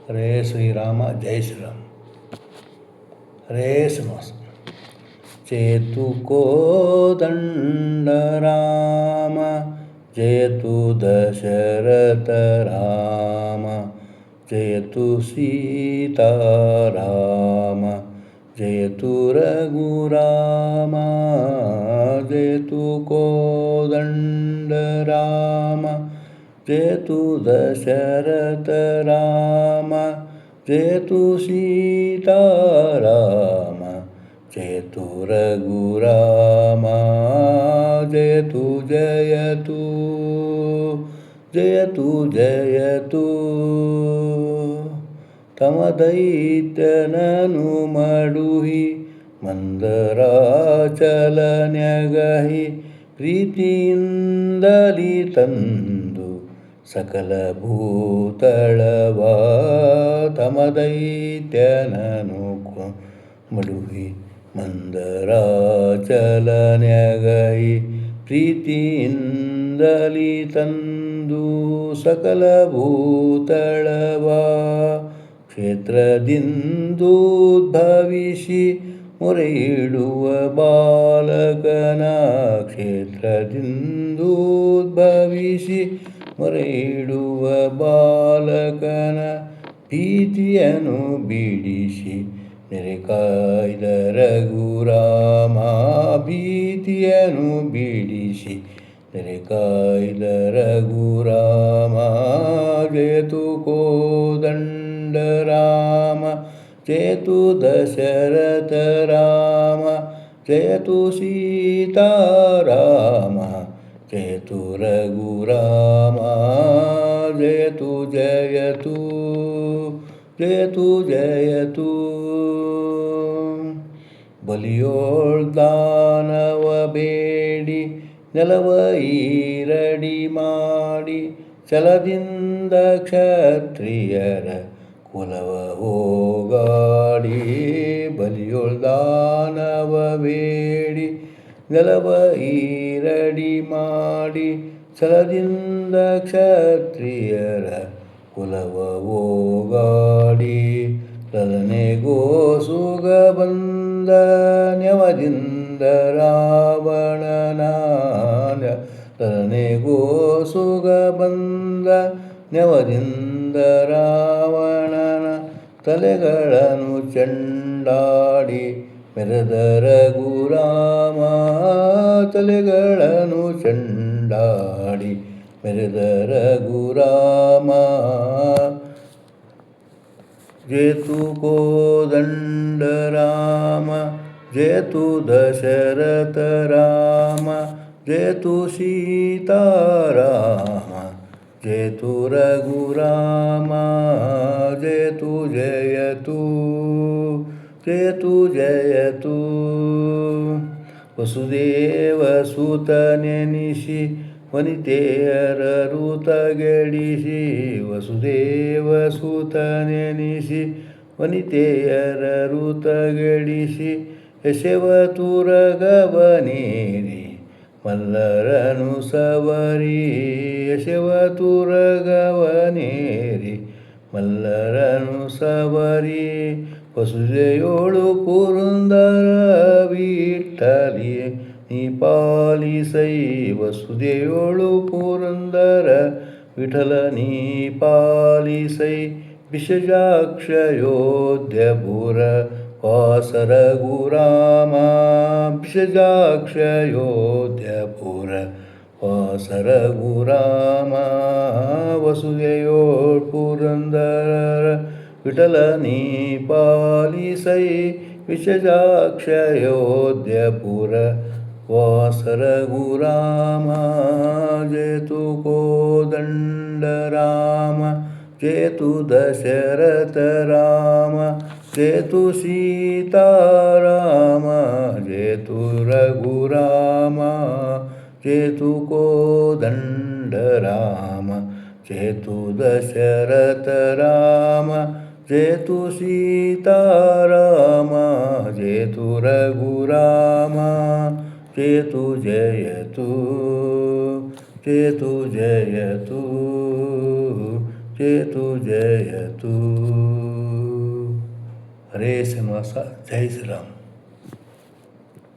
ಹರೇ ಶ್ರೀರಾಮ ಜೈ ಶ್ರೀರಾಮ್. ಹರೇ ಶ್ರೀನಿವಾಸ. ಚೇತು ಕೋದಂಡ ರಾಮ ಜಯತು ದಶರಥ ರಾಮ ಜಯತು ಸೀತಾರಾಮ ಜಯತು ರಘುರಾಮ ಜಯತು ಕೋದಂಡ ರಾಮ ಜಯತು ದಶರಥ ರಾಮ ಜಯತು ಸೀತಾರಾಮ ಜಯತು ರಘುರಾಮ ಜಯತು ಜಯತು ಜಯತು ಜಯತು. ತಮ ದೈತ್ಯನನು ಮಡುಹಿ ಮಂದರಾಚಲನ್ಯಗಹಿ ಪ್ರೀತಿಯಿಂದಲಿ ತಂದು ಸಕಲ ಭೂತಳವ ತಮ ದೈತ್ಯನನು ಮಡುಹಿ ಮಂದರಾಚಲನ್ಯಗಹಿ ಪ್ರೀತಿಯಿಂದಲಿ ತಂದು ಸಕಲ ಭೂತಳವ ಕ್ಷೇತ್ರದಿಂದೂದ್ಭವಿಸಿ ಮೊರೆಯಿಡುವ ಬಾಲಕನ ಕ್ಷೇತ್ರದಿಂದೂದ್ಭವಿಸಿ ಮೊರೆಯಿಡುವ ಬಾಲಕನ ಭೀತಿಯನ್ನು ಬಿಡಿಸಿ ನೆರೆಕಾಯ್ದ ರಘುರಾಮ ಭೀತಿಯನ್ನು ಬಿಡಿಸಿ ನೆರೆಕಾಯ್ದ ರಘುರಾಮ ಜಯತು ಕೋದಂಡ ರಾಮ ಜಯತು ದಶರಥ ರಾಮ ಜಯತು ಸೀತಾರಾಮ ಜಯತು ರಘುರಾಮ ಜಯತು ಜಯತು ಜಯತು ಜಯತು. ಬಲಿಯೋಳ್ದಾನವ ಬೇಡಿ ನೆಲವ ಈರಡಿ ಮಾಡಿ ಛಲದಿಂದ ಕ್ಷತ್ರಿಯರ ಕುಲವ ಹೋಗಾಡಿ ಬಲಿಯೋಳ್ದಾನವ ಬೇಡಿ ನೆಲವ ಈರಡಿ ಮಾಡಿ ಛಲದಿಂದ ಕ್ಷತ್ರಿಯರ ಕುಲವ ಹೋಗಾಡಿ ಲಲನೆಗೋ ಸುಗ ಬಂದ ನೆವದಿಂದ ರಾವಣನ ಲಲನೆಗೋ ಸುಗ ಬಂದ ನೆವದಿಂದ ರಾವಣನ ತಲೆಗಳನ್ನು ಚೆಂಡಾಡಿ ಮೆರೆದ ರಘುರಾಮ ತಲೆಗಳನ್ನು ಚೆಂಡಾಡಿ ಮೆರೆದ ರಘುರಾಮ ಜಯತು ಕೋದಂಡ ರಾಮ ಜಯತು ದಶರಥ ರಾಮ ಜಯತು ಸೀತಾರಾಮ ಜಯತು ರಘುರಾಮ ಜಯತು ಜಯತು ಜಯತು ಜಯತು. ವಸುದೇವ ಸುತನೆನಿಸಿ ವನಿತೆಯರ ಋತಗೆಡಿಸಿ ವಸುದೇವ ಸುತನೆನಿಸಿ ವನಿತೆಯರ ಋತಗೆಡಿಸಿ ಯಶವತುರಗವನೇರಿ ಮಲ್ಲರನು ಸವರಿ ಯಶವತುರಗವನೇರಿ ಮಲ್ಲರನು ಸವರಿ ವಸುದೆಯೋಳು ಪುರಂದರ ವಿಠಲಿ ನೀ ಪಾಲಿಸೈ ವಸುದೆಯೋಳು ಪುರಂದರ ವಿಠಲ ನೀ ಪಾಲಿಸೈ ವಿಷಜಾಕ್ಷಯೋಧ್ಯಪುರ ವಾಸರ ಗುರಾಮ ವಿಷಜಾಕ್ಷಯೋಧ್ಯಪುರ ವಾಸರ ಗುರಾಮ ವಸುದೆಯೋಳ್ ಪುರಂದರ ವಿಠಲ ನೀ ಪಾಲಿಸೈ ವಿಷಜಾಕ್ಷಯೋಧ್ಯಪುರ ವಾಸರ ಗುರಾಮ ಜಯತು ಕೋದಂಡ ರಾಮ ಜಯತು ದಶರಥ ರಾಮ ಜಯತು ಸೀತಾರಾಮ ಜಯತು ರಘುರಾಮ ಜಯತು ಕೋದಂಡ ರಾಮ ಜಯತು ದಶರಥ ರಾಮ ಜಯತು ಸೀತಾರಾಮ ಜಯತು ರಘುರಾಮ ಜಯತು ಜಯತು ಜಯತು ಜಯತು చేతు జయతు. హరే శ్రీనివాస, జై శ్రీరామ్.